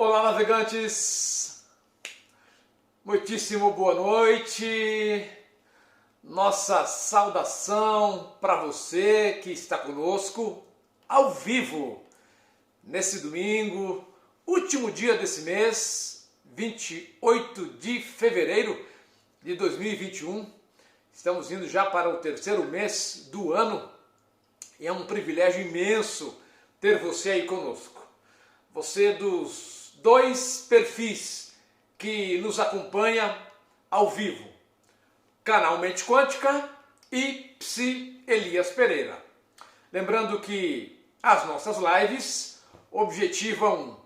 Olá, navegantes! Muitíssimo boa noite! Nossa saudação para você que está conosco ao vivo nesse domingo, último dia desse mês, 28 de fevereiro de 2021. Estamos indo já para o terceiro mês do ano e é um privilégio imenso ter você aí conosco. Você dos dois perfis que nos acompanha ao vivo, canal Mente Quântica e Psi Elias Pereira. Lembrando que as nossas lives objetivam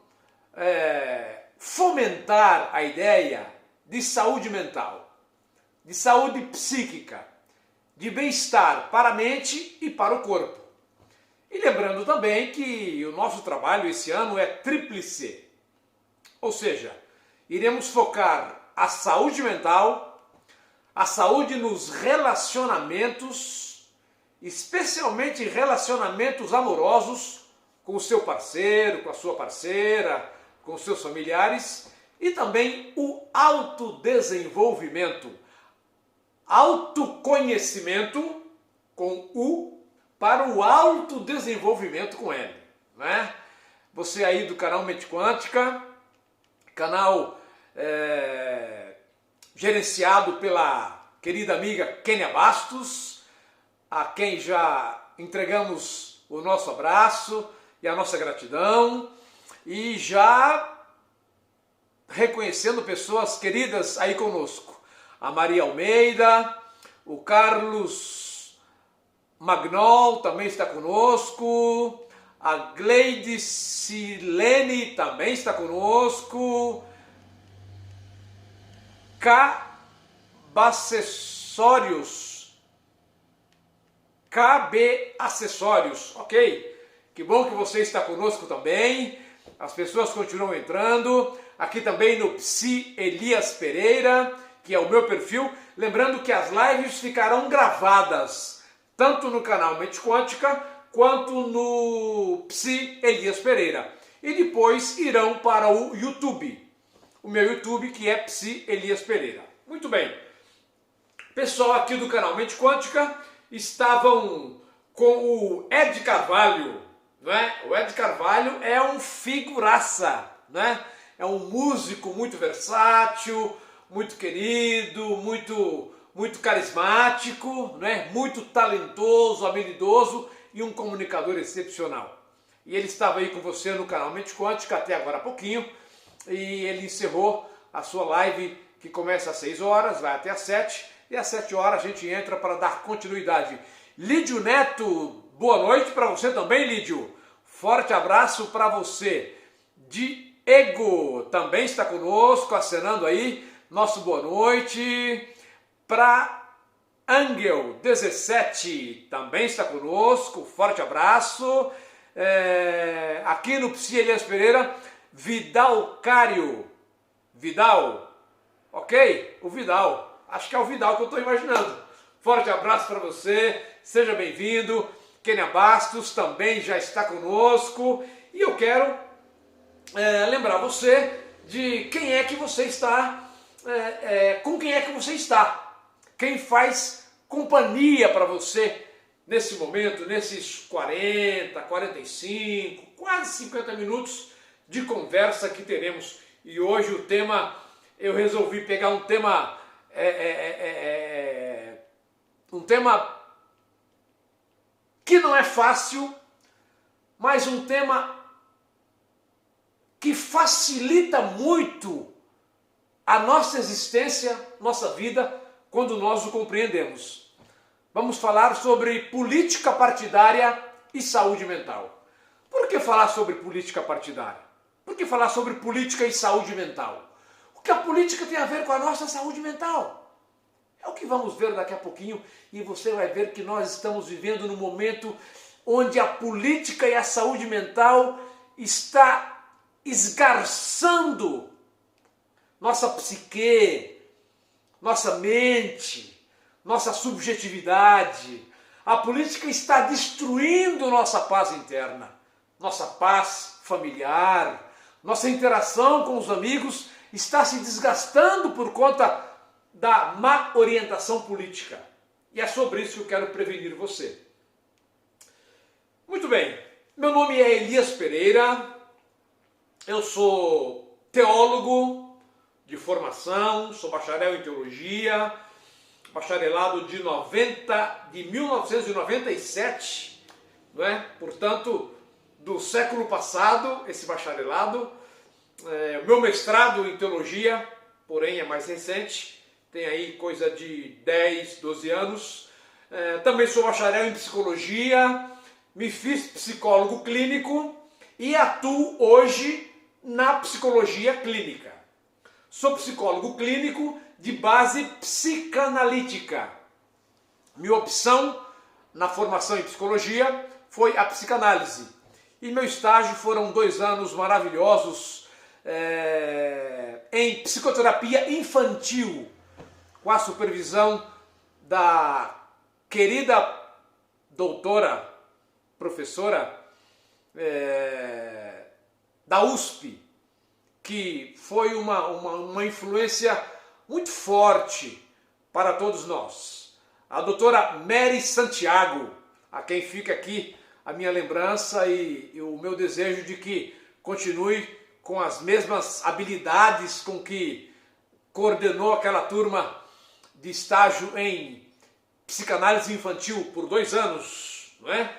fomentar a ideia de saúde mental, de saúde psíquica, de bem-estar para a mente e para o corpo. E lembrando também que o nosso trabalho esse ano é tríplice, ou seja, iremos focar a saúde mental, a saúde nos relacionamentos, especialmente relacionamentos amorosos com o seu parceiro, com a sua parceira, com os seus familiares, e também o autodesenvolvimento, autoconhecimento com U, para o autodesenvolvimento com L, né? Você aí do canal Mente Quântica, canal gerenciado pela querida amiga Kênia Bastos, a quem já entregamos o nosso abraço e a nossa gratidão, e já reconhecendo pessoas queridas aí conosco, a Maria Almeida, o Carlos Magnol também está conosco, a Gleide Silene também está conosco, KB Acessórios, ok? Que bom que você está conosco também, as pessoas continuam entrando, aqui também no Psi Elias Pereira, que é o meu perfil, lembrando que as lives ficarão gravadas, tanto no canal Mente Quântica, quanto no Psi Elias Pereira. E depois irão para o YouTube. O meu YouTube, que é Psi Elias Pereira. Muito bem. Pessoal aqui do canal Mente Quântica estavam com o Ed Carvalho, né? O Ed Carvalho é um figuraça, né? É um músico muito versátil, muito querido, muito carismático, né? Muito talentoso, habilidoso e um comunicador excepcional. E ele estava aí com você no canal Mente Quântica até agora há pouquinho, e ele encerrou a sua live que começa às 6 horas, vai até às 7, e às 7 horas a gente entra para dar continuidade. Lídio Neto, boa noite para você também, Lídio. Forte abraço para você. Diego também está conosco, acenando aí, nosso boa noite. Para Angel 17 também está conosco, forte abraço. Aqui no Psi Elias Pereira, Vidal Cário. Vidal, ok? O Vidal, acho que é o Vidal que eu estou imaginando. Forte abraço para você, seja bem-vindo. Kênia Bastos também já está conosco. E eu quero lembrar você de quem é que você está, com quem é que você está. Quem faz companhia para você nesse momento, nesses 40, 45, quase 50 minutos de conversa que teremos. E hoje o tema, eu resolvi pegar um tema, que não é fácil, mas um tema que facilita muito a nossa existência, nossa vida, quando nós o compreendemos. Vamos falar sobre política partidária e saúde mental. Por que falar sobre política partidária? Por que falar sobre política e saúde mental? O que a política tem a ver com a nossa saúde mental? É o que vamos ver daqui a pouquinho, e você vai ver que nós estamos vivendo num momento onde a política e a saúde mental está esgarçando nossa psique, nossa mente, nossa subjetividade. A política está destruindo nossa paz interna, nossa paz familiar, Nossa interação com os amigos está se desgastando por conta da má orientação política. E é sobre isso que eu quero prevenir você. Muito bem, meu nome é Elias Pereira, eu sou teólogo de formação, sou bacharel em teologia, bacharelado de 1997, não é? Portanto, do século passado, esse bacharelado. O meu mestrado em teologia, porém é mais recente, tem aí coisa de 10, 12 anos. Também sou bacharel em psicologia, me fiz psicólogo clínico e atuo hoje na psicologia clínica. Sou psicólogo clínico de base psicanalítica. Minha opção na formação em psicologia foi a psicanálise. E meu estágio foram 2 anos maravilhosos em psicoterapia infantil, com a supervisão da querida doutora, professora da USP, que foi uma influência muito forte para todos nós. A doutora Mary Santiago, a quem fica aqui a minha lembrança e o meu desejo de que continue com as mesmas habilidades com que coordenou aquela turma de estágio em psicanálise infantil por 2 anos, não é?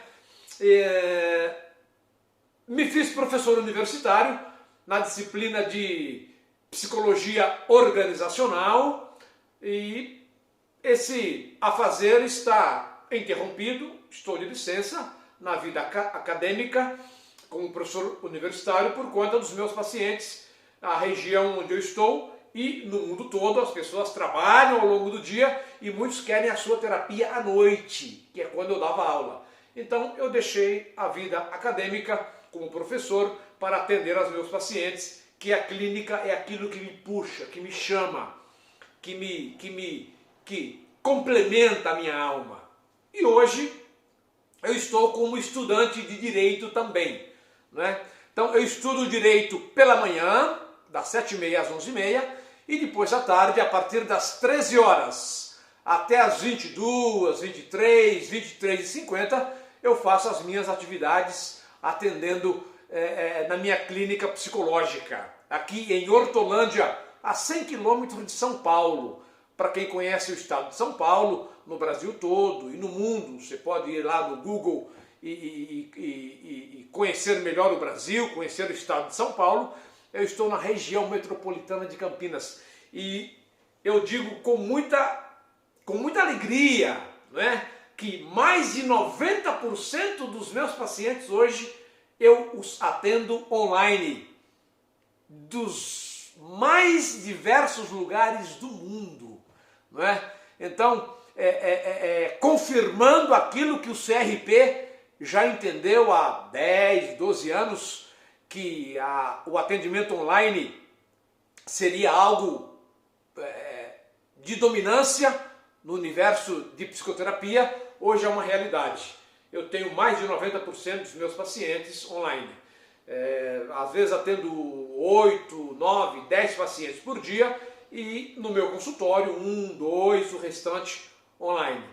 Me fiz professor universitário na disciplina de psicologia organizacional e esse afazer está interrompido, estou de licença na vida acadêmica como professor universitário por conta dos meus pacientes. A região onde eu estou e no mundo todo as pessoas trabalham ao longo do dia e muitos querem a sua terapia à noite, que é quando eu dava aula. Então eu deixei a vida acadêmica como professor para atender aos meus pacientes, que a clínica é aquilo que me puxa, que me chama, que complementa a minha alma. E hoje eu estou como estudante de direito também, né? Então eu estudo direito pela manhã, das 7h30 às 11h30, e depois à tarde, a partir das 13 horas até as 22, 23, 23h50, eu faço as minhas atividades atendendo na minha clínica psicológica, aqui em Hortolândia, a 100 km de São Paulo. Para quem conhece o estado de São Paulo, no Brasil todo e no mundo, você pode ir lá no Google e conhecer melhor o Brasil, conhecer o estado de São Paulo. Eu estou na região metropolitana de Campinas e eu digo com muita alegria, não é? Que mais de 90% dos meus pacientes hoje eu os atendo online, dos mais diversos lugares do mundo, não é? Então, confirmando aquilo que o CRP já entendeu há 10, 12 anos, que o atendimento online seria algo de dominância no universo de psicoterapia, hoje é uma realidade. Eu tenho mais de 90% dos meus pacientes online. Às vezes atendo 8, 9, 10 pacientes por dia e no meu consultório 1, 2, o restante online,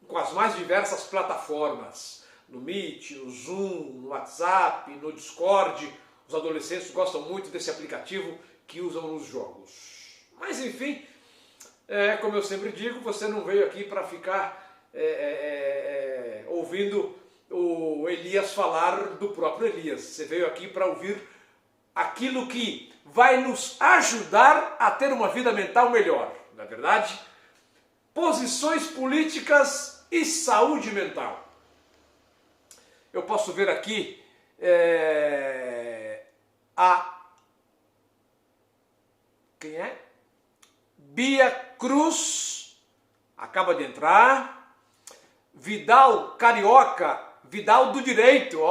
com as mais diversas plataformas, no Meet, no Zoom, no WhatsApp, no Discord. Os adolescentes gostam muito desse aplicativo que usam nos jogos. Mas enfim, como eu sempre digo, você não veio aqui para ficar ouvindo o Elias falar do próprio Elias. Você veio aqui para ouvir aquilo que vai nos ajudar a ter uma vida mental melhor, não é verdade? Posições políticas e saúde mental. Eu posso ver aqui quem é? Bia Cruz, acaba de entrar. Vidal Carioca, Vidal do Direito,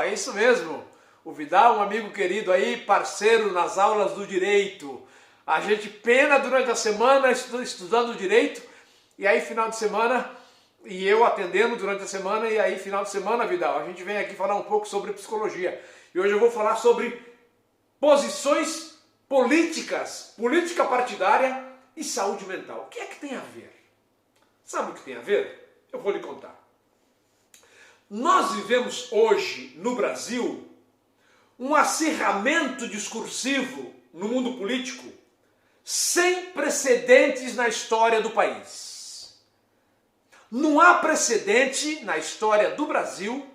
é isso mesmo. O Vidal, um amigo querido aí, parceiro nas aulas do Direito. A gente pena durante a semana estudando Direito, e aí final de semana, e eu atendendo durante a semana, e aí final de semana, Vidal, a gente vem aqui falar um pouco sobre psicologia. E hoje eu vou falar sobre posições políticas, política partidária e saúde mental. O que é que tem a ver? Sabe o que tem a ver? Eu vou lhe contar. Nós vivemos hoje, no Brasil, um acirramento discursivo no mundo político sem precedentes na história do país. Não há precedente na história do Brasil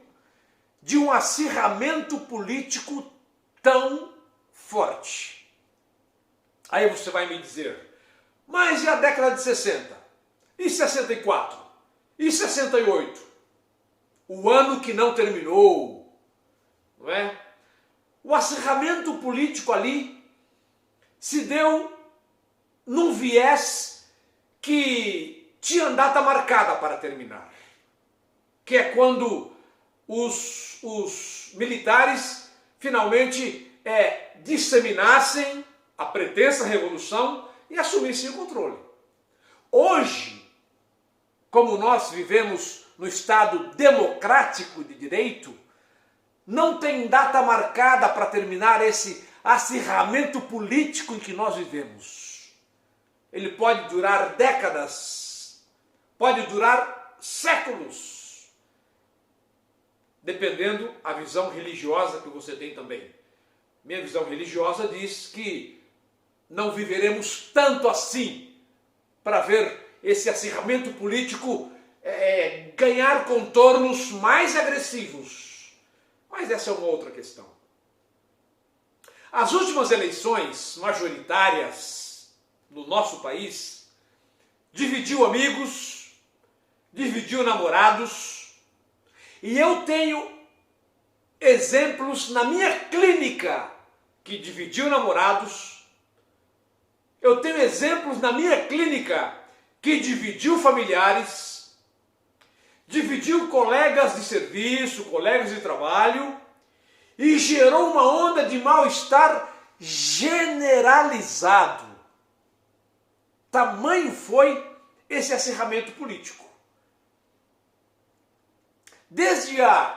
de um acirramento político tão forte. Aí você vai me dizer, mas e a década de 60? E 64? E 68? O ano que não terminou, não é? O acirramento político ali se deu num viés que tinha data marcada para terminar, que é quando os militares finalmente disseminassem a pretensa revolução e assumissem o controle. Hoje, como nós vivemos no Estado democrático de direito, não tem data marcada para terminar esse acirramento político em que nós vivemos. Ele pode durar décadas, pode durar séculos, dependendo da visão religiosa que você tem também. Minha visão religiosa diz que não viveremos tanto assim para ver esse acirramento político ganhar contornos mais agressivos. Mas essa é uma outra questão. As últimas eleições majoritárias no nosso país dividiu amigos, dividiu namorados, e eu tenho exemplos na minha clínica que dividiu namorados, eu tenho exemplos na minha clínica que dividiu familiares, dividiu colegas de serviço, colegas de trabalho, e gerou uma onda de mal-estar generalizado. Tamanho foi esse acirramento político. Desde a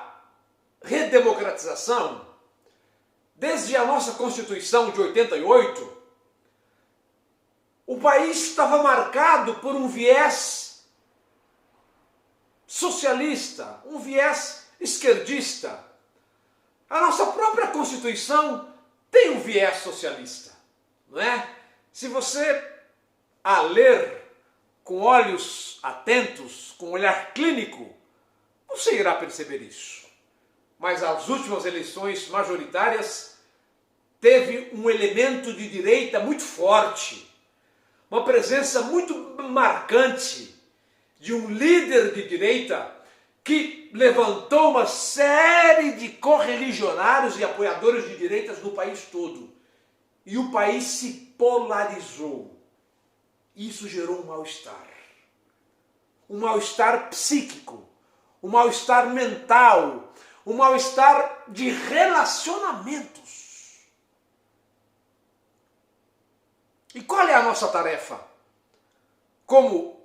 redemocratização, desde a nossa Constituição de 88, o país estava marcado por um viés socialista, um viés esquerdista. A nossa própria Constituição tem um viés socialista, não é? Se você a ler com olhos atentos, com um olhar clínico, você irá perceber isso. Mas as últimas eleições majoritárias teve um elemento de direita muito forte, uma presença muito marcante de um líder de direita que levantou uma série de correligionários e apoiadores de direitas no país todo. E o país se polarizou. Isso gerou um mal-estar psíquico, um mal-estar mental, um mal-estar de relacionamentos. E qual é a nossa tarefa? Como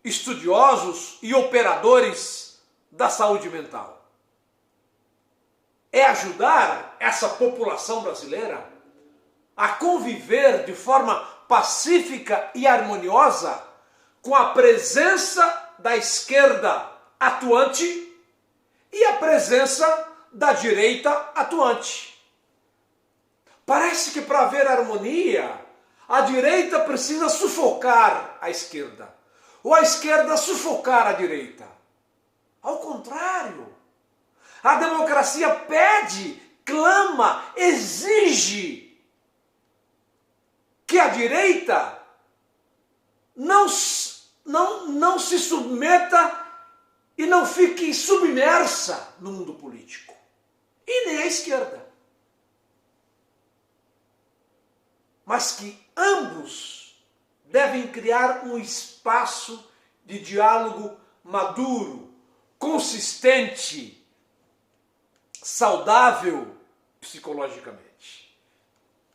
estudiosos e operadores da saúde mental? É ajudar essa população brasileira a conviver de forma pacífica e harmoniosa com a presença da esquerda atuante e a presença da direita atuante. Parece que para haver harmonia, a direita precisa sufocar a esquerda, ou a esquerda sufocar a direita. Ao contrário, a democracia pede, clama, exige que a direita não se submeta e não fique submersa no mundo político. E nem a esquerda. Mas que ambos devem criar um espaço de diálogo maduro, consistente, saudável psicologicamente.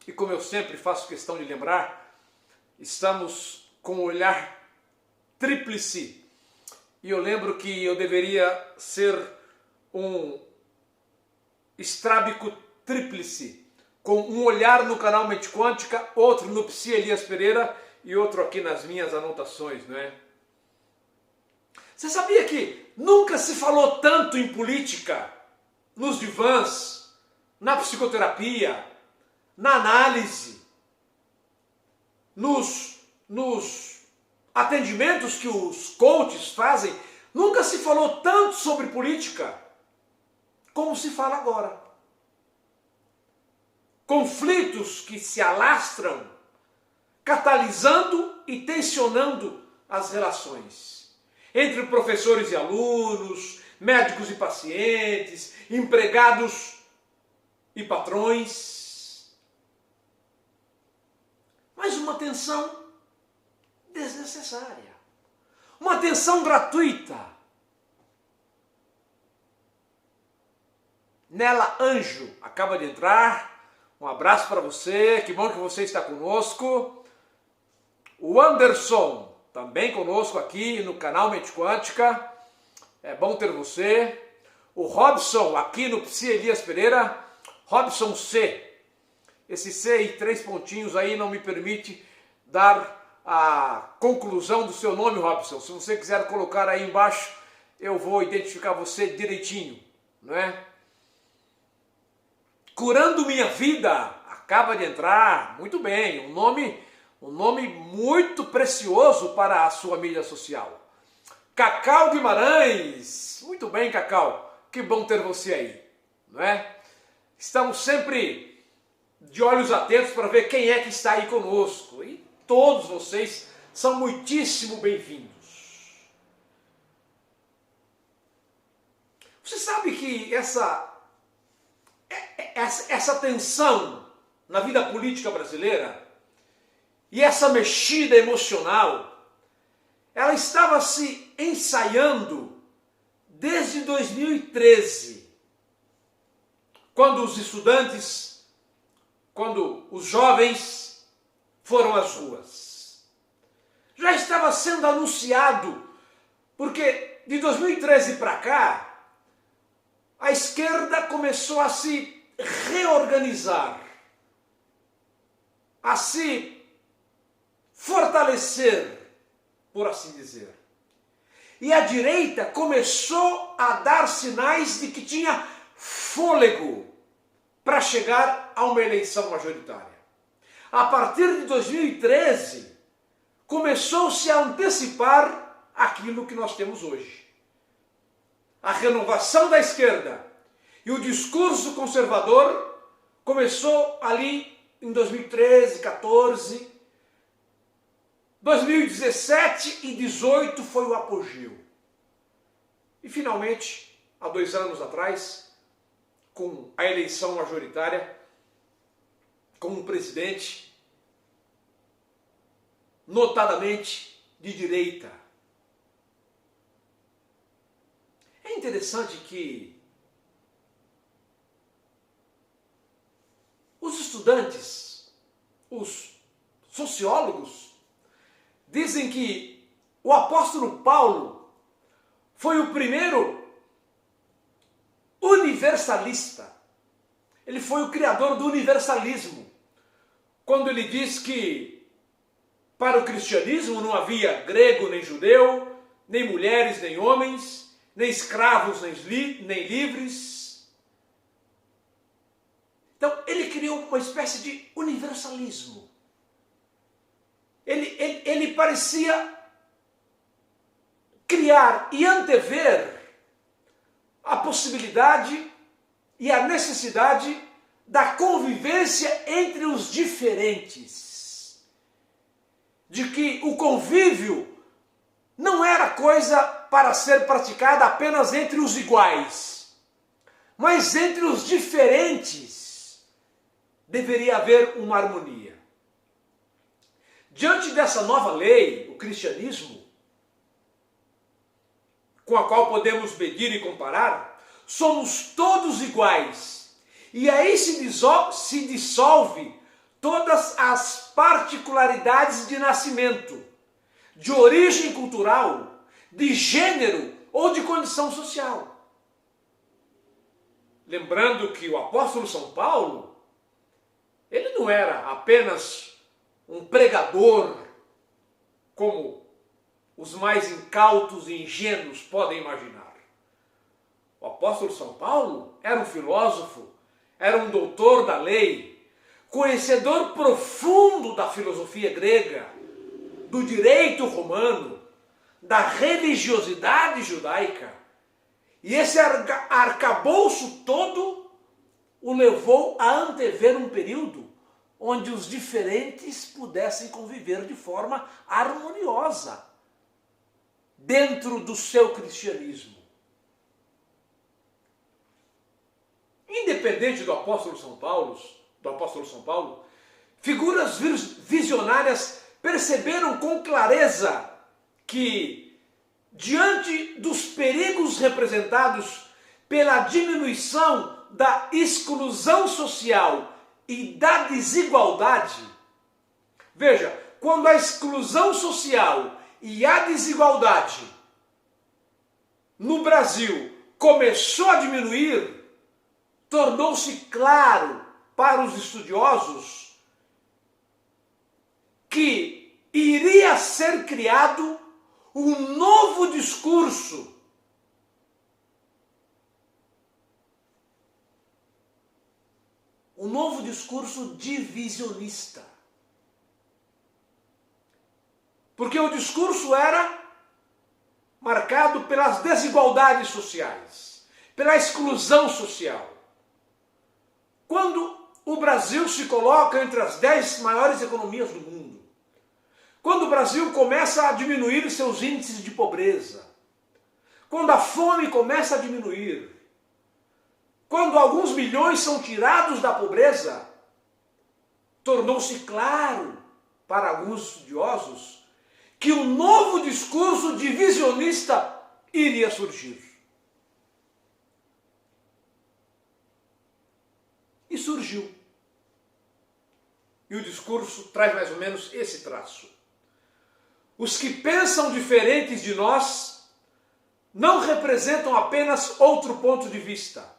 E como eu sempre faço questão de lembrar, estamos com um olhar tríplice. E eu lembro que eu deveria ser um estrábico tríplice, com um olhar no canal Mente Quântica, outro no Psi Elias Pereira e outro aqui nas minhas anotações, não é? Você sabia que nunca se falou tanto em política nos divãs, na psicoterapia, na análise, nos atendimentos que os coaches fazem? Nunca se falou tanto sobre política como se fala agora. Conflitos que se alastram, catalisando e tensionando as relações entre professores e alunos, médicos e pacientes, empregados e patrões. Mas uma tensão desnecessária, uma tensão gratuita. Nela Anjo acaba de entrar. Um abraço para você, que bom que você está conosco. O Anderson, também conosco aqui no canal Mente Quântica. É bom ter você. O Robson, aqui no Psi Elias Pereira. Robson C. Esse C e 3 pontinhos aí não me permite dar a conclusão do seu nome, Robson. Se você quiser colocar aí embaixo, eu vou identificar você direitinho, não é? Curando Minha Vida, acaba de entrar, muito bem, um nome muito precioso para a sua mídia social. Cacau Guimarães, muito bem, Cacau, que bom ter você aí, não é? Estamos sempre de olhos atentos para ver quem é que está aí conosco, e todos vocês são muitíssimo bem-vindos. Você sabe que essa tensão na vida política brasileira e essa mexida emocional, ela estava se ensaiando desde 2013, quando os estudantes, quando os jovens foram às ruas. Já estava sendo anunciado, porque de 2013 para cá, a esquerda começou a se reorganizar, a se fortalecer, por assim dizer. E a direita começou a dar sinais de que tinha fôlego para chegar a uma eleição majoritária. A partir de 2013, começou-se a antecipar aquilo que nós temos hoje. A renovação da esquerda e o discurso conservador começou ali em 2013, 14, 2017 e 2018 foi o apogeu. E finalmente, há 2 anos atrás, com a eleição majoritária, com um presidente notadamente de direita. É interessante que os estudantes, os sociólogos, dizem que o apóstolo Paulo foi o primeiro universalista. Ele foi o criador do universalismo, quando ele diz que para o cristianismo não havia grego nem judeu, nem mulheres nem homens, nem escravos, nem livres. Então, ele criou uma espécie de universalismo. Ele parecia criar e antever a possibilidade e a necessidade da convivência entre os diferentes. De que o convívio não era coisa para ser praticada apenas entre os iguais, mas entre os diferentes deveria haver uma harmonia. Diante dessa nova lei, o cristianismo, com a qual podemos medir e comparar, somos todos iguais. E aí se dissolve todas as particularidades de nascimento, de origem cultural, de gênero ou de condição social. Lembrando que o apóstolo São Paulo, não era apenas um pregador, como os mais incautos e ingênuos podem imaginar. O apóstolo São Paulo era um filósofo, era um doutor da lei, conhecedor profundo da filosofia grega, do direito romano, da religiosidade judaica. E esse arcabouço todo o levou a antever um período onde os diferentes pudessem conviver de forma harmoniosa dentro do seu cristianismo. Independente do apóstolo São Paulo, figuras visionárias perceberam com clareza que, diante dos perigos representados pela diminuição da exclusão social e da desigualdade, veja, quando a exclusão social e a desigualdade no Brasil começou a diminuir, tornou-se claro para os estudiosos que iria ser criado um novo discurso divisionista. Porque o discurso era marcado pelas desigualdades sociais, pela exclusão social. Quando o Brasil se coloca entre as 10 maiores economias do mundo, quando o Brasil começa a diminuir seus índices de pobreza, quando a fome começa a diminuir, quando alguns milhões são tirados da pobreza, tornou-se claro para alguns estudiosos que um novo discurso divisionista iria surgir. E surgiu. E o discurso traz mais ou menos esse traço. Os que pensam diferentes de nós não representam apenas outro ponto de vista,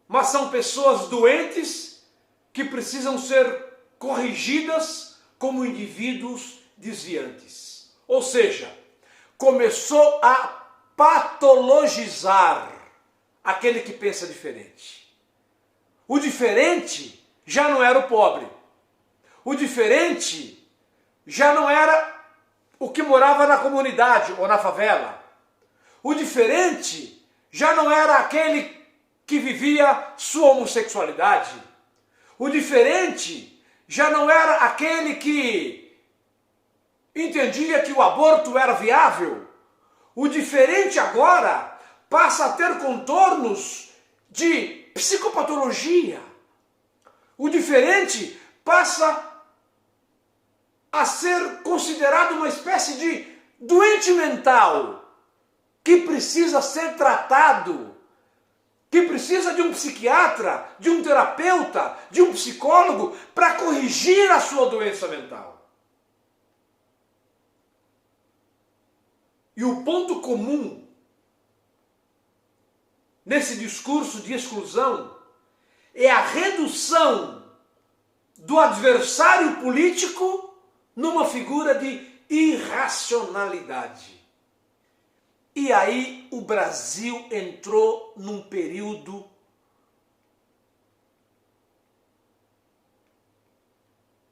mas são pessoas doentes que precisam ser corrigidas como indivíduos desviantes. Ou seja, começou a patologizar aquele que pensa diferente. O diferente já não era o pobre. O diferente já não era o que morava na comunidade ou na favela. O diferente já não era aquele que vivia sua homossexualidade. O diferente já não era aquele que entendia que o aborto era viável. O diferente agora passa a ter contornos de psicopatologia. O diferente passa a ser considerado uma espécie de doente mental que precisa ser tratado, que precisa de um psiquiatra, de um terapeuta, de um psicólogo para corrigir a sua doença mental. E o ponto comum nesse discurso de exclusão é a redução do adversário político numa figura de irracionalidade. E aí o Brasil entrou num período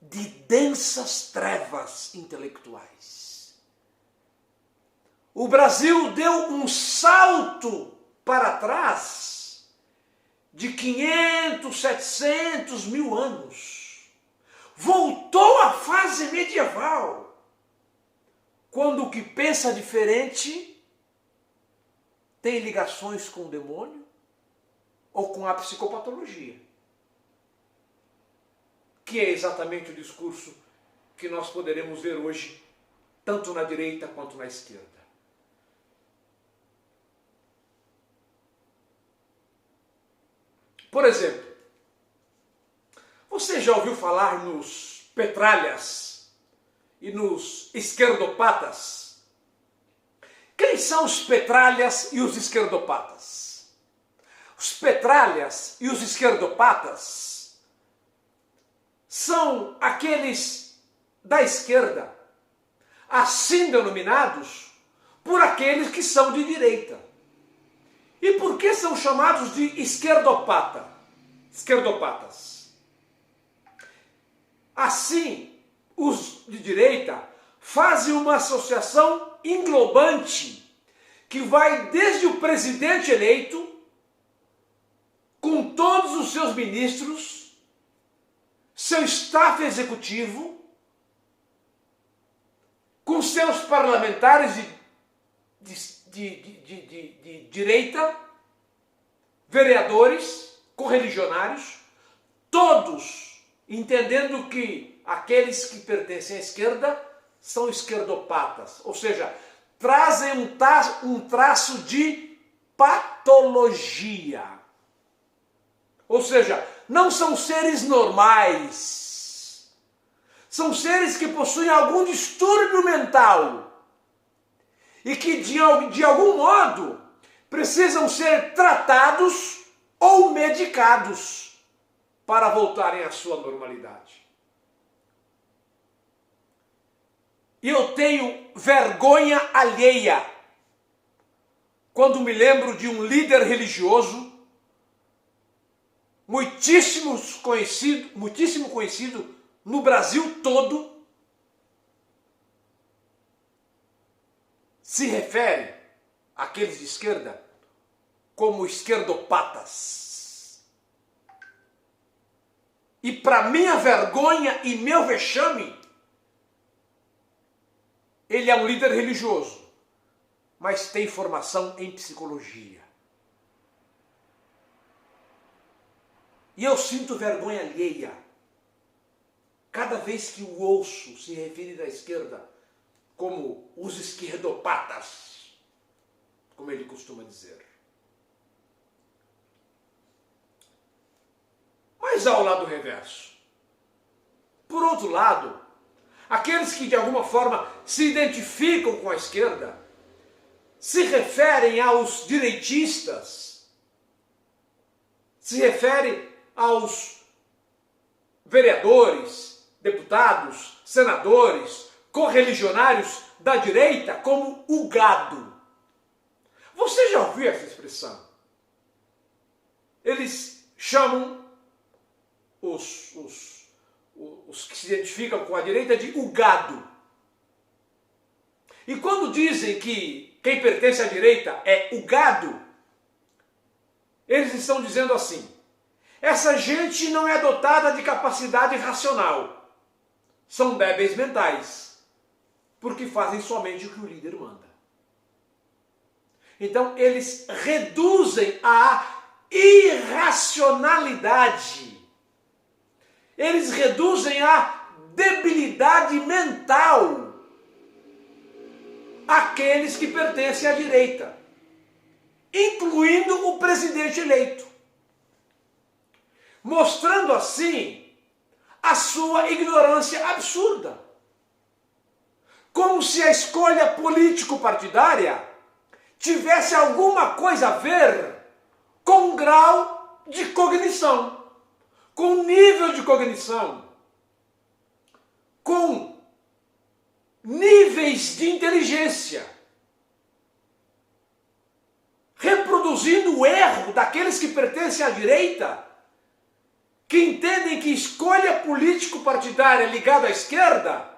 de densas trevas intelectuais. O Brasil deu um salto para trás de 500, 700 mil anos. Voltou à fase medieval, quando o que pensa diferente tem ligações com o demônio ou com a psicopatologia, que é exatamente o discurso que nós poderemos ver hoje, tanto na direita quanto na esquerda. Por exemplo, você já ouviu falar nos petralhas e nos esquerdopatas? Quem são os petralhas e os esquerdopatas? Os petralhas e os esquerdopatas são aqueles da esquerda, assim denominados por aqueles que são de direita. E por que são chamados de esquerdopatas? Assim, os de direita fazem uma associação englobante que vai desde o presidente eleito, com todos os seus ministros, seu staff executivo, com seus parlamentares de direita, vereadores, correligionários, todos entendendo que aqueles que pertencem à esquerda são esquerdopatas, ou seja, trazem um traço de patologia. Ou seja, não são seres normais. São seres que possuem algum distúrbio mental e que, de algum modo, precisam ser tratados ou medicados para voltarem à sua normalidade. E eu tenho vergonha alheia quando me lembro de um líder religioso muitíssimo conhecido no Brasil todo, se refere àqueles de esquerda como esquerdopatas. E para minha vergonha e meu vexame, ele é um líder religioso, mas tem formação em psicologia. E eu sinto vergonha alheia cada vez que o ouço se referir à esquerda como os esquerdopatas, como ele costuma dizer. Mas há o lado reverso. Por outro lado, aqueles que de alguma forma se identificam com a esquerda se referem aos direitistas, se referem aos vereadores, deputados, senadores, correligionários da direita como o gado. Você já ouviu essa expressão? Eles chamam os que se identificam com a direita de o gado. E quando dizem que quem pertence à direita é o gado, eles estão dizendo assim: essa gente não é dotada de capacidade racional. São débeis mentais, porque fazem somente o que o líder manda. Então eles reduzem a irracionalidade. Eles reduzem a debilidade mental aqueles que pertencem à direita, incluindo o presidente eleito, mostrando assim a sua ignorância absurda. Como se a escolha político-partidária tivesse alguma coisa a ver com grau de cognição, com nível de cognição, com níveis de inteligência, reproduzindo o erro daqueles que pertencem à direita, que entendem que escolha político-partidária ligada à esquerda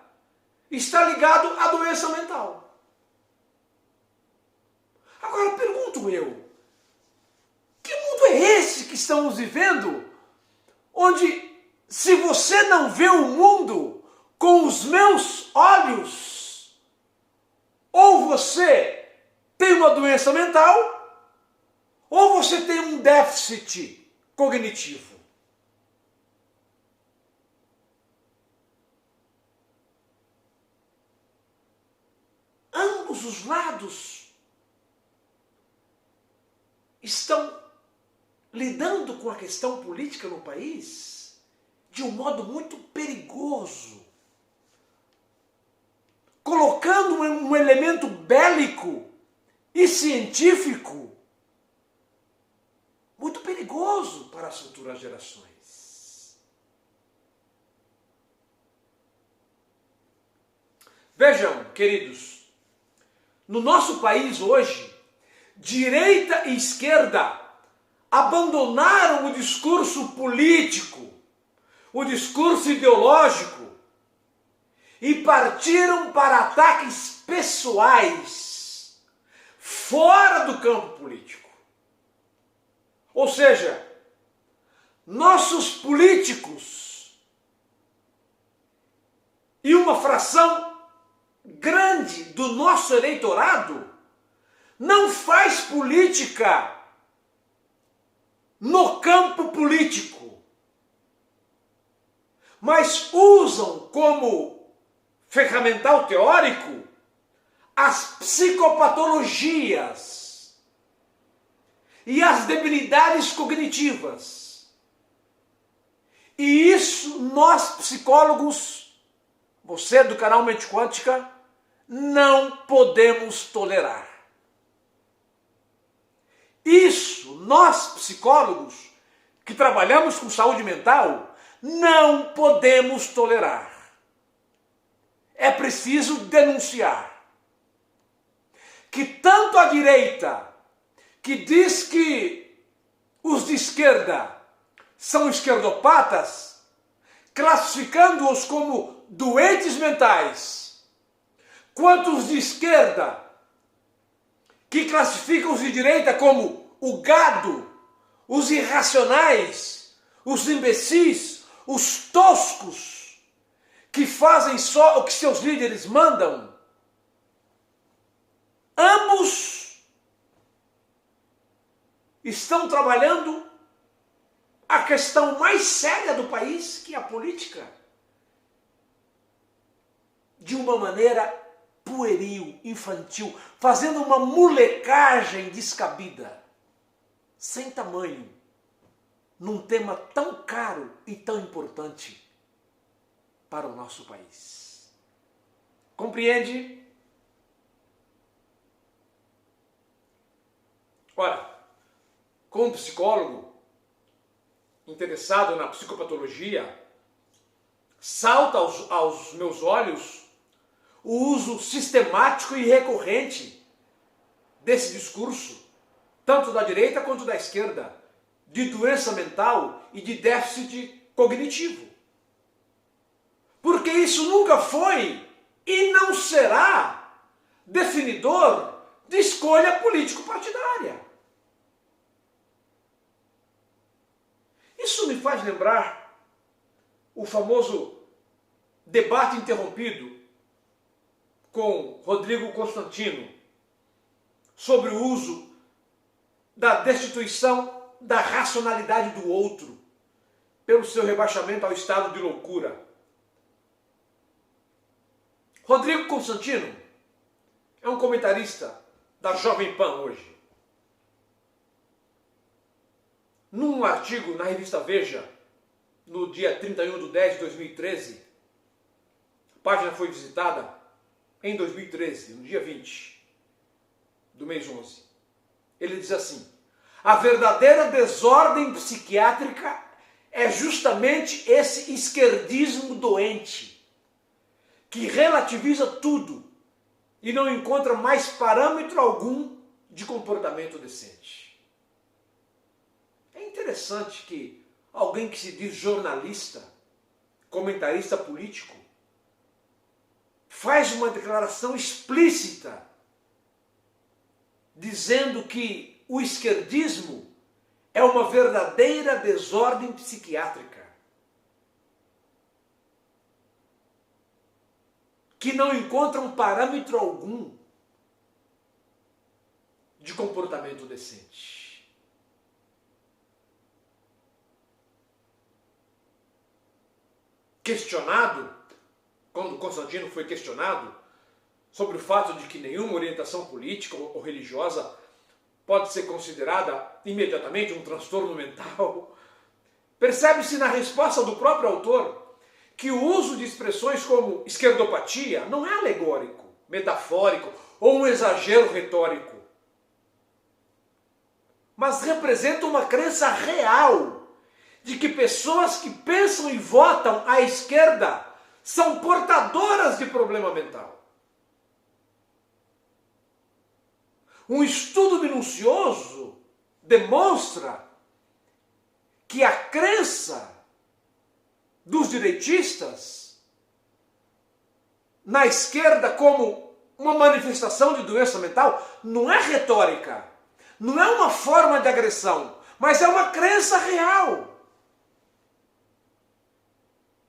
está ligado à doença mental. Agora pergunto eu, que mundo é esse que estamos vivendo, onde se você não vê o mundo com os meus olhos, ou você tem uma doença mental, ou você tem um déficit cognitivo. Ambos os lados estão lidando com a questão política no país de um modo muito perigoso, colocando um elemento bélico e científico muito perigoso para as futuras gerações. Vejam, queridos, no nosso país hoje, direita e esquerda abandonaram o discurso político, o discurso ideológico e partiram para ataques pessoais fora do campo político. Ou seja, nossos políticos e uma fração grande do nosso eleitorado não faz política no campo político, mas usam como ferramental teórico as psicopatologias e as debilidades cognitivas. E isso nós psicólogos, você do canal Mente Quântica, não podemos tolerar. Isso nós psicólogos que trabalhamos com saúde mental não podemos tolerar. É preciso denunciar que tanto a direita, que diz que os de esquerda são esquerdopatas, classificando-os como doentes mentais, quanto os de esquerda, que classificam os de direita como o gado, os irracionais, os imbecis, os toscos, que fazem só o que seus líderes mandam, ambos estão trabalhando a questão mais séria do país, que é a política, de uma maneira pueril, infantil, fazendo uma molecagem descabida, sem tamanho, num tema tão caro e tão importante para o nosso país. Compreende? Ora, como psicólogo interessado na psicopatologia, salta aos meus olhos o uso sistemático e recorrente desse discurso, tanto da direita quanto da esquerda, de doença mental e de déficit cognitivo. Porque isso nunca foi e não será definidor de escolha político-partidária. Isso me faz lembrar o famoso debate interrompido com Rodrigo Constantino sobre o uso da destituição da racionalidade do outro pelo seu rebaixamento ao estado de loucura. Rodrigo Constantino é um comentarista da Jovem Pan hoje. Num artigo na revista Veja, no dia 31/10/2013, a página foi visitada em 2013, no dia 20 do mês 11. Ele diz assim: a verdadeira desordem psiquiátrica é justamente esse esquerdismo doente, que relativiza tudo e não encontra mais parâmetro algum de comportamento decente. É interessante que alguém que se diz jornalista, comentarista político, faz uma declaração explícita dizendo que o esquerdismo é uma verdadeira desordem psiquiátrica, que não encontra um parâmetro algum de comportamento decente. Questionado, quando Constantino foi questionado sobre o fato de que nenhuma orientação política ou religiosa pode ser considerada imediatamente um transtorno mental, percebe-se na resposta do próprio autor que o uso de expressões como esquerdopatia não é alegórico, metafórico ou um exagero retórico, mas representa uma crença real de que pessoas que pensam e votam à esquerda são portadoras de problema mental. Um estudo minucioso demonstra que a crença dos direitistas na esquerda como uma manifestação de doença mental não é retórica, não é uma forma de agressão, mas é uma crença real.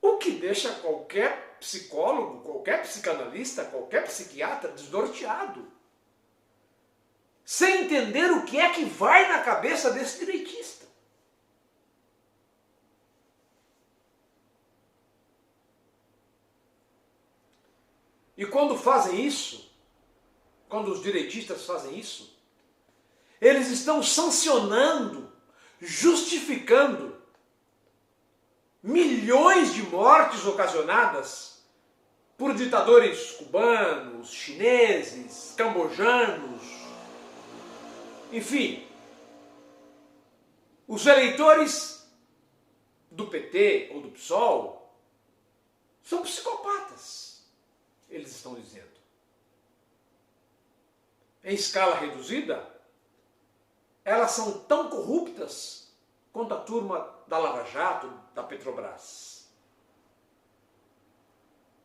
O que deixa qualquer psicólogo, qualquer psicanalista, qualquer psiquiatra desnorteado, sem entender o que é que vai na cabeça desse direitista. E quando fazem isso, quando os direitistas fazem isso, eles estão sancionando, justificando milhões de mortes ocasionadas por ditadores cubanos, chineses, cambojanos, enfim. Os eleitores do PT ou do PSOL são psicopatas, eles estão dizendo. Em escala reduzida, elas são tão corruptas quanto a turma da Lava Jato, da Petrobras.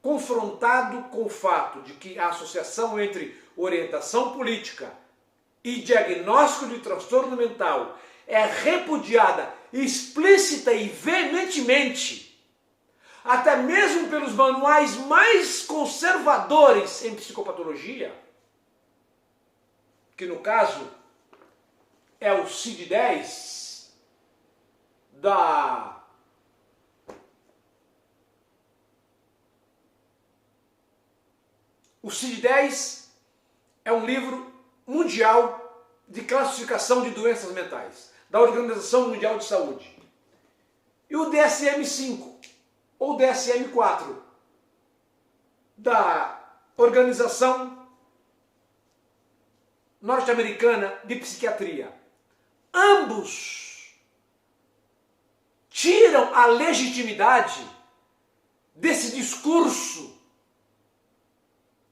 Confrontado com o fato de que a associação entre orientação política e diagnóstico de transtorno mental é repudiada explícita e veementemente, até mesmo pelos manuais mais conservadores em psicopatologia, que no caso é o CID-10 O CID-10 é um livro mundial de classificação de doenças mentais, da Organização Mundial de Saúde. E o DSM-5, ou DSM-4, da Organização Norte-Americana de Psiquiatria. Ambos tiram a legitimidade desse discurso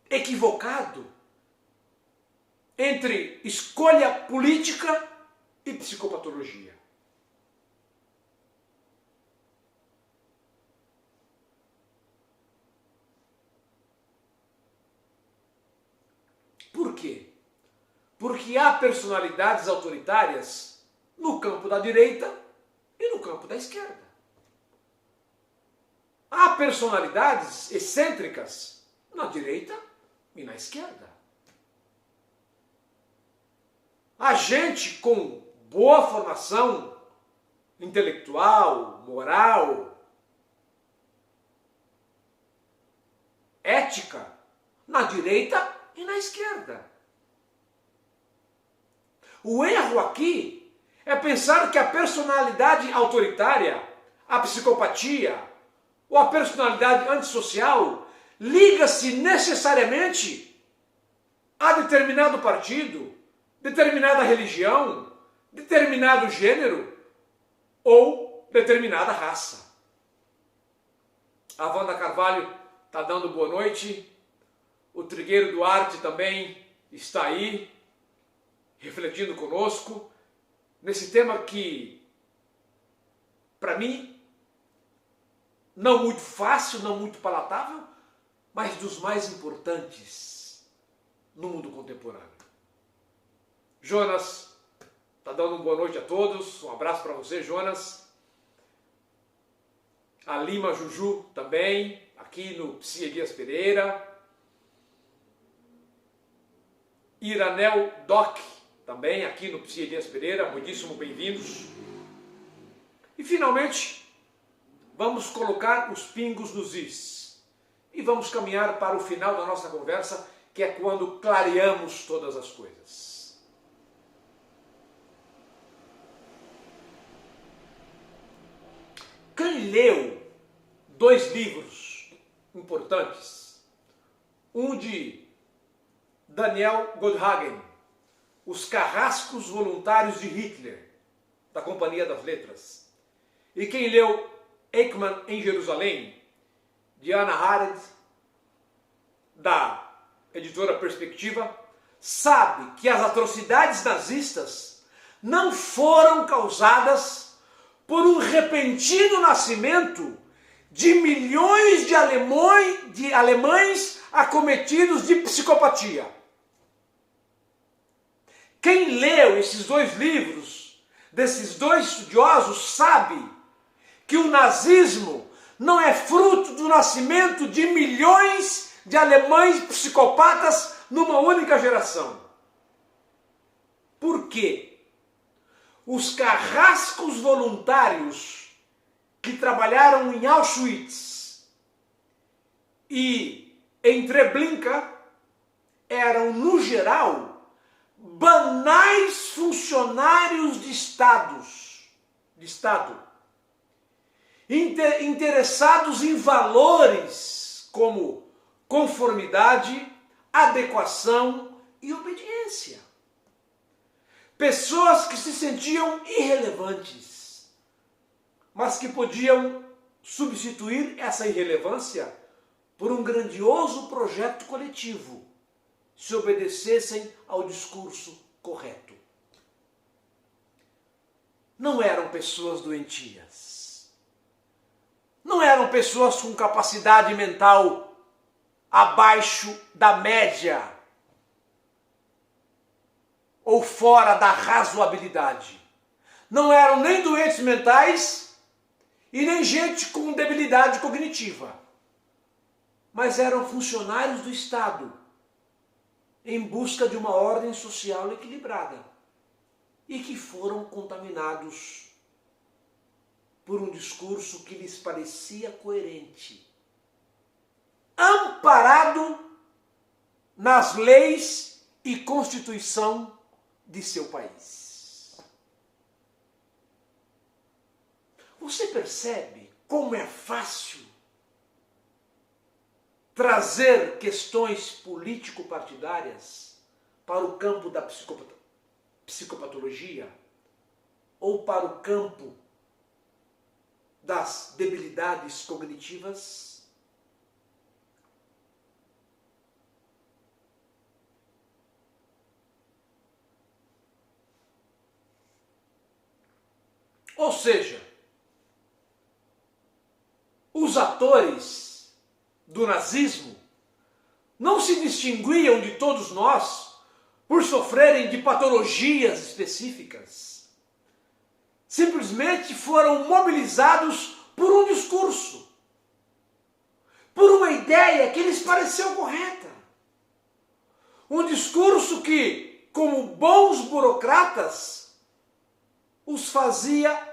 equivocado entre escolha política e psicopatologia. Por quê? Porque há personalidades autoritárias no campo da direita e no campo da esquerda. Há personalidades excêntricas na direita e na esquerda. Há gente com boa formação intelectual, moral, ética, na direita e na esquerda. O erro aqui é pensar que a personalidade autoritária, a psicopatia ou a personalidade antissocial liga-se necessariamente a determinado partido, determinada religião, determinado gênero ou determinada raça. A Wanda Carvalho está dando boa noite. O Trigueiro Duarte também está aí, refletindo conosco, nesse tema que, para mim, não muito fácil, não muito palatável, mas dos mais importantes no mundo contemporâneo. Jonas está dando uma boa noite a todos, um abraço para você, Jonas. A Lima Juju também, aqui no Psi Elias Pereira. Iranel Doc, também aqui no Psi Elias Pereira, muitíssimo bem-vindos. E finalmente, vamos colocar os pingos nos is. E vamos caminhar para o final da nossa conversa, que é quando clareamos todas as coisas. Quem leu dois livros importantes, um de Daniel Goldhagen, Os Carrascos Voluntários de Hitler, da Companhia das Letras, e quem leu Eichmann em Jerusalém, de Hannah Arendt, da editora Perspectiva, sabe que as atrocidades nazistas não foram causadas por um repentino nascimento de milhões de alemães acometidos de psicopatia. Quem leu esses dois livros, desses dois estudiosos, sabe que o nazismo não é fruto do nascimento de milhões de alemães psicopatas numa única geração. Por quê? Os carrascos voluntários que trabalharam em Auschwitz e em Treblinka eram, no geral, banais funcionários de Estado, interessados em valores como conformidade, adequação e obediência. Pessoas que se sentiam irrelevantes, mas que podiam substituir essa irrelevância por um grandioso projeto coletivo, se obedecessem ao discurso correto. Não eram pessoas doentias. Não eram pessoas com capacidade mental abaixo da média ou fora da razoabilidade. Não eram nem doentes mentais e nem gente com debilidade cognitiva. Mas eram funcionários do Estado, em busca de uma ordem social equilibrada, e que foram contaminados por um discurso que lhes parecia coerente, amparado nas leis e constituição de seu país. Você percebe como é fácil trazer questões político-partidárias para o campo da psicopatologia ou para o campo das debilidades cognitivas? Ou seja, os atores do nazismo não se distinguiam de todos nós por sofrerem de patologias específicas. Simplesmente foram mobilizados por um discurso, por uma ideia que lhes pareceu correta. Um discurso que, como bons burocratas, os fazia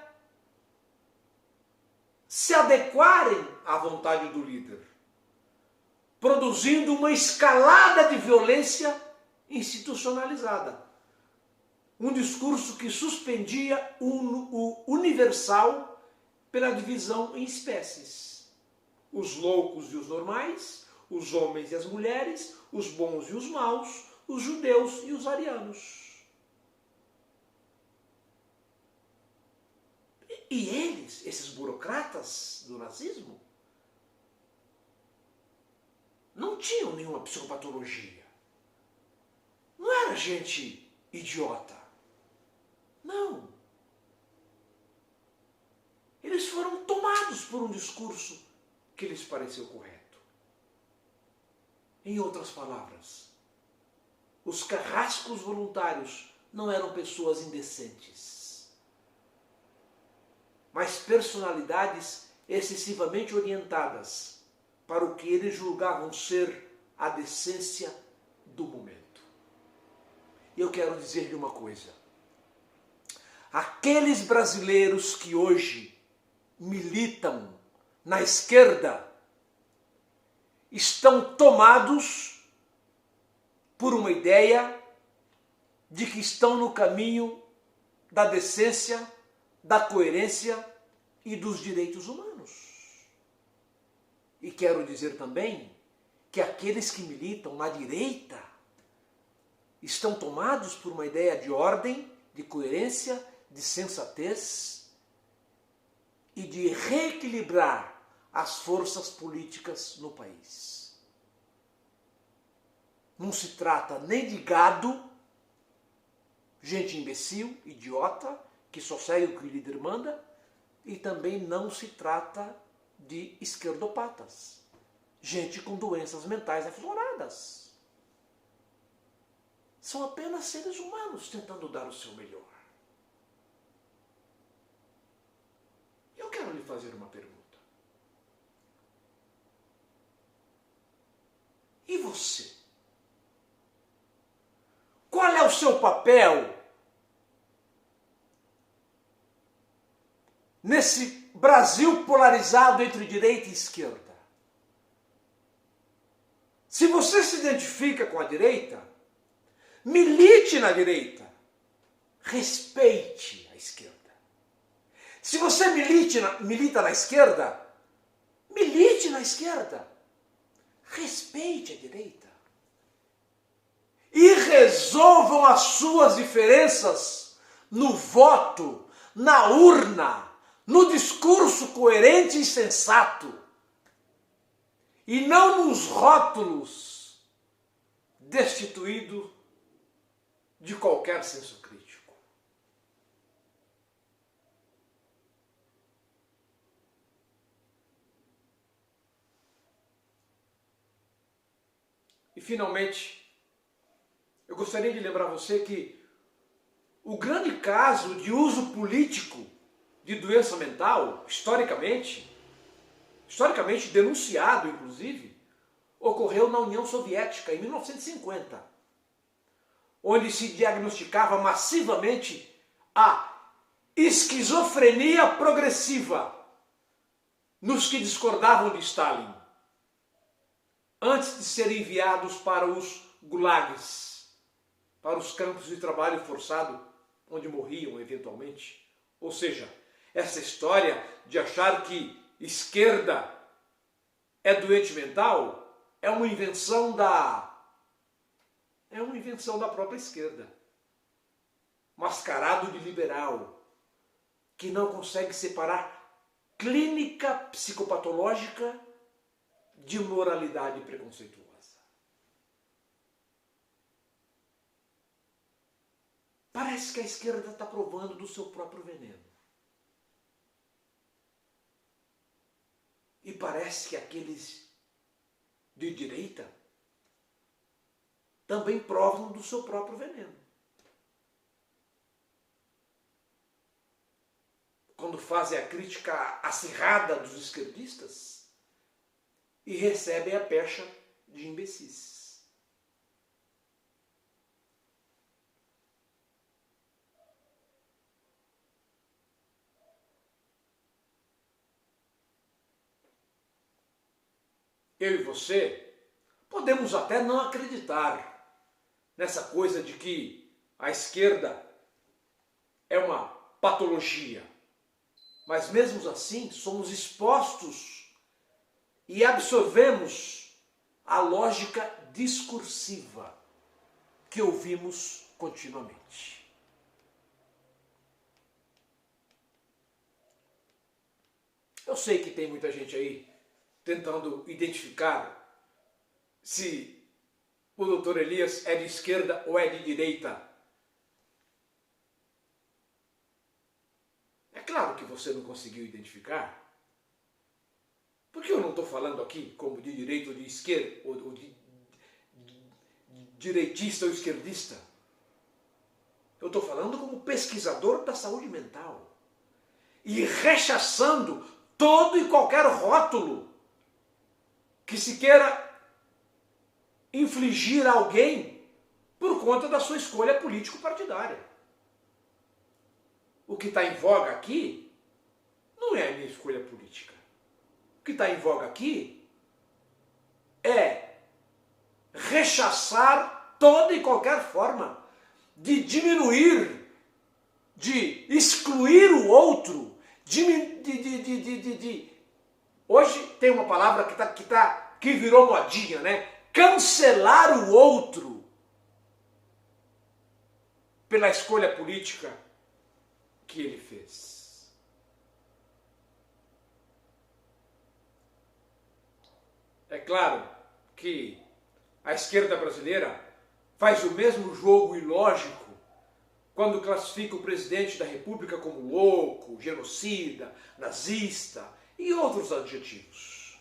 se adequarem à vontade do líder, produzindo uma escalada de violência institucionalizada. Um discurso que suspendia o universal pela divisão em espécies. Os loucos e os normais, os homens e as mulheres, os bons e os maus, os judeus e os arianos. E eles, esses burocratas do nazismo, não tinham nenhuma psicopatologia. Não era gente idiota. Não. Eles foram tomados por um discurso que lhes pareceu correto. Em outras palavras, os carrascos voluntários não eram pessoas indecentes, mas personalidades excessivamente orientadas para o que eles julgavam ser a decência do momento. E eu quero dizer-lhe uma coisa. Aqueles brasileiros que hoje militam na esquerda estão tomados por uma ideia de que estão no caminho da decência, da coerência e dos direitos humanos. E quero dizer também que aqueles que militam na direita estão tomados por uma ideia de ordem, de coerência, de sensatez e de reequilibrar as forças políticas no país. não se trata nem de gado, gente imbecil, idiota, que só segue o que o líder manda, e também não se trata de esquerdopatas, gente com doenças mentais afloradas. São apenas seres humanos tentando dar o seu melhor. Eu quero lhe fazer uma pergunta. E você? Qual é o seu papel nesse Brasil polarizado entre direita e esquerda? Se você se identifica com a direita, milite na direita. Respeite a esquerda. Se você milita na esquerda, milite na esquerda. Respeite a direita. E resolvam as suas diferenças no voto, na urna, no discurso coerente e sensato. E não nos rótulos destituídos de qualquer senso crítico. E finalmente, eu gostaria de lembrar você que o grande caso de uso político de doença mental, historicamente denunciado inclusive, ocorreu na União Soviética em 1950, onde se diagnosticava massivamente a esquizofrenia progressiva nos que discordavam de Stalin, antes de serem enviados para os gulags, para os campos de trabalho forçado, onde morriam eventualmente. Ou seja, essa história de achar que esquerda é doente mental é uma invenção da própria esquerda, mascarado de liberal, que não consegue separar clínica psicopatológica de moralidade preconceituosa. Parece que a esquerda está provando do seu próprio veneno. E parece que aqueles de direita também provam do seu próprio veneno. Quando fazem a crítica acirrada dos esquerdistas e recebem a pecha de imbecis. Eu e você podemos até não acreditar nessa coisa de que a esquerda é uma patologia. Mas mesmo assim, somos expostos e absorvemos a lógica discursiva que ouvimos continuamente. Eu sei que tem muita gente aí tentando identificar se o doutor Elias é de esquerda ou é de direita. É claro que você não conseguiu identificar, porque eu não estou falando aqui como de direita ou de esquerda, ou de direitista ou esquerdista. Eu estou falando como pesquisador da saúde mental e rechaçando todo e qualquer rótulo que se queira infligir a alguém por conta da sua escolha político-partidária. O que está em voga aqui não é a minha escolha política. O que está em voga aqui é rechaçar toda e qualquer forma de diminuir, de excluir o outro, Hoje tem uma palavra que virou modinha, né? Cancelar o outro pela escolha política que ele fez. É claro que A esquerda brasileira faz o mesmo jogo ilógico quando classifica o presidente da República como louco, genocida, nazista e outros adjetivos.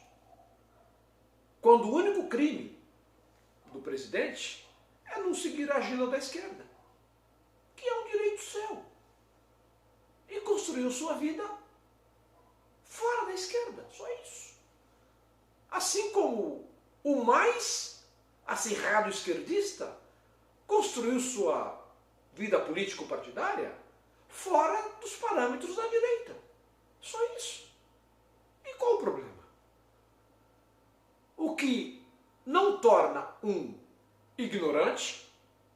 Quando o único crime do presidente é não seguir a agenda da esquerda, que é um direito seu, e construiu sua vida fora da esquerda, só isso. Assim como o mais acirrado esquerdista construiu sua vida político-partidária fora dos parâmetros da direita. Só isso. E qual o problema? O que não torna um ignorante,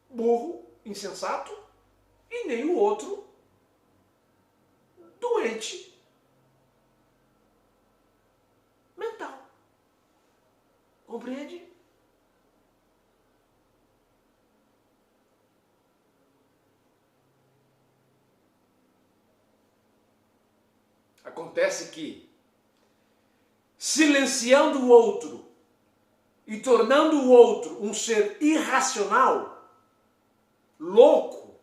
burro, insensato, e nem o outro doente mental. Compreende? Acontece que, silenciando o outro e tornando o outro um ser irracional, louco,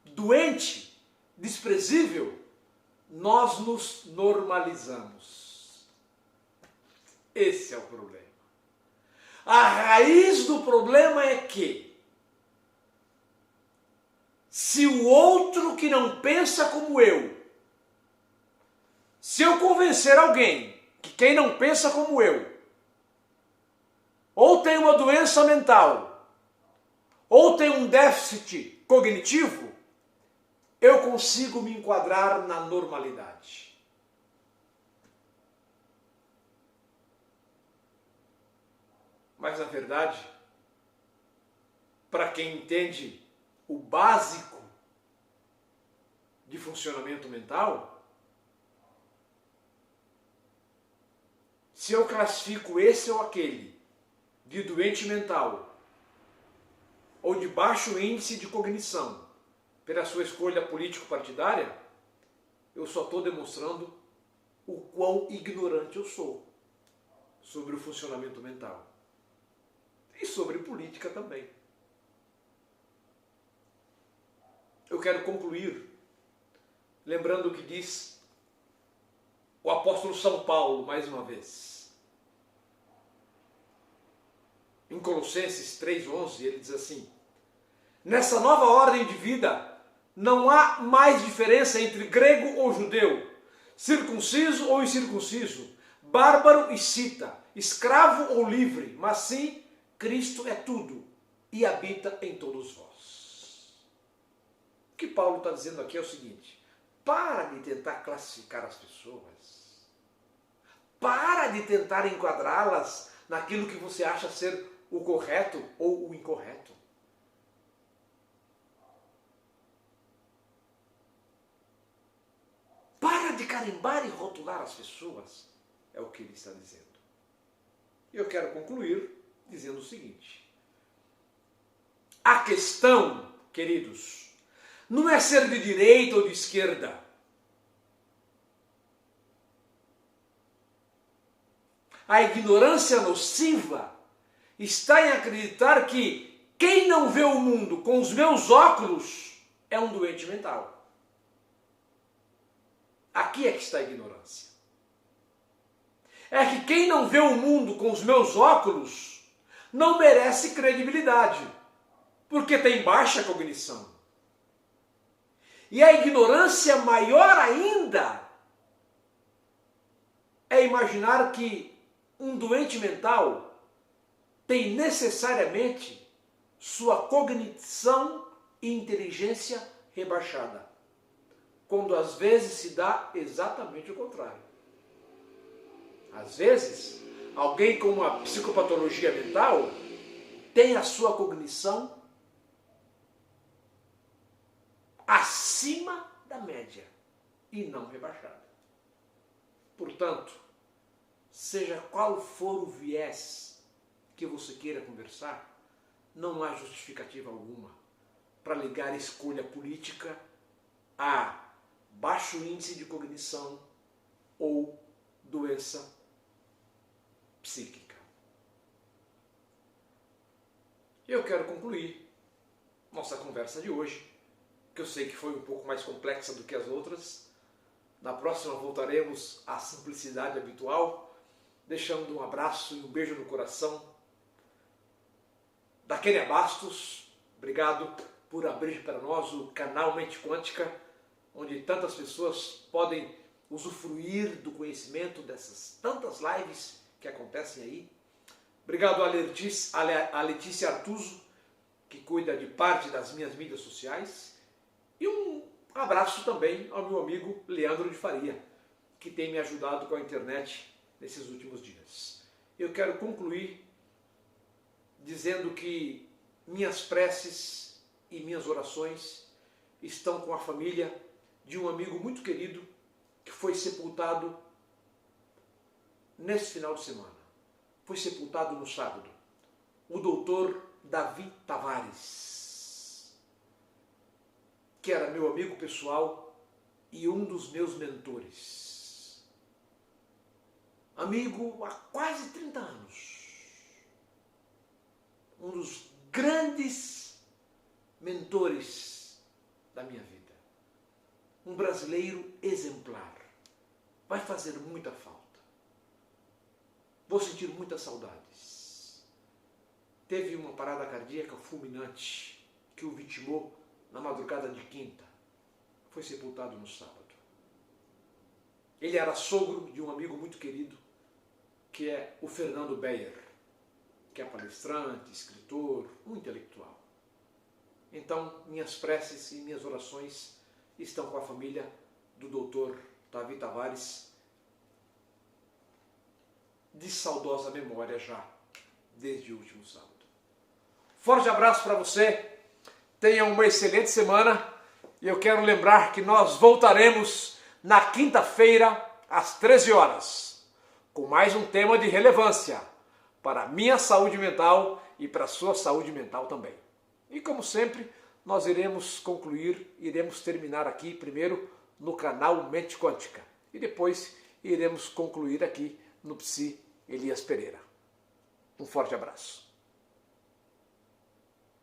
doente, desprezível, nós nos normalizamos. Esse é o problema. A raiz do problema é que, se o outro que não pensa como eu, se eu convencer alguém que quem não pensa como eu, ou tem uma doença mental, ou tem um déficit cognitivo, eu consigo me enquadrar na normalidade. Mas, na verdade, para quem entende o básico de funcionamento mental, se eu classifico esse ou aquele de doente mental ou de baixo índice de cognição pela sua escolha político-partidária, eu só estou demonstrando o quão ignorante eu sou sobre o funcionamento mental e sobre política também. Eu quero concluir lembrando o que diz o apóstolo São Paulo, mais uma vez. Em Colossenses 3,11, ele diz assim: nessa nova ordem de vida, não há mais diferença entre grego ou judeu, circunciso ou incircunciso, bárbaro e cita, escravo ou livre, mas sim, Cristo é tudo e habita em todos vós. O que Paulo está dizendo aqui é o seguinte: para de tentar classificar as pessoas, para de tentar enquadrá-las naquilo que você acha ser o correto ou o incorreto. Para de carimbar e rotular as pessoas, é o que ele está dizendo. E eu quero concluir dizendo o seguinte: a questão, queridos, não é ser de direita ou de esquerda. A ignorância nociva está em acreditar que quem não vê o mundo com os meus óculos é um doente mental. Aqui é que está a ignorância. É que quem não vê o mundo com os meus óculos não merece credibilidade, porque tem baixa cognição. E a ignorância maior ainda é imaginar que um doente mental tem necessariamente sua cognição e inteligência rebaixada, quando às vezes se dá exatamente o contrário. Às vezes, alguém com uma psicopatologia mental tem a sua cognição acima da média e não rebaixada. Portanto, seja qual for o viés que você queira conversar, não há justificativa alguma para ligar a escolha política a baixo índice de cognição ou doença psíquica. eu quero concluir nossa conversa de hoje, que eu sei que foi um pouco mais complexa do que as outras. Na próxima voltaremos à simplicidade habitual, deixando um abraço e um beijo no coração da Kênia Bastos. Obrigado por abrir para nós o canal Mente Quântica, onde tantas pessoas podem usufruir do conhecimento dessas tantas lives que acontecem aí. Obrigado a Letícia Artuso, que cuida de parte das minhas mídias sociais. E um abraço também ao meu amigo Leandro de Faria, que tem me ajudado com a internet nesses últimos dias. Eu quero concluir dizendo que minhas preces e minhas orações estão com a família de um amigo muito querido que foi sepultado nesse final de semana. Foi sepultado no sábado. O doutor Davi Tavares, que era meu amigo pessoal e um dos meus mentores. Amigo há quase 30 anos. Um dos grandes mentores da minha vida. Um brasileiro exemplar. Vai fazer muita falta. Vou sentir muitas saudades. Teve uma parada cardíaca fulminante que o vitimou na madrugada de quinta. Foi sepultado no sábado. Ele era sogro de um amigo muito querido, que é o Fernando Beyer, que é palestrante, escritor, um intelectual. Então, minhas preces e minhas orações estão com a família do doutor Davi Tavares, de saudosa memória já, desde o último sábado. Forte abraço para você, tenha uma excelente semana e eu quero lembrar que nós voltaremos na quinta-feira às 13 horas, com mais um tema de relevância para a minha saúde mental e para a sua saúde mental também. E como sempre, nós iremos terminar aqui primeiro no canal Mente Quântica e depois iremos concluir aqui no Psi Elias Pereira. Um forte abraço.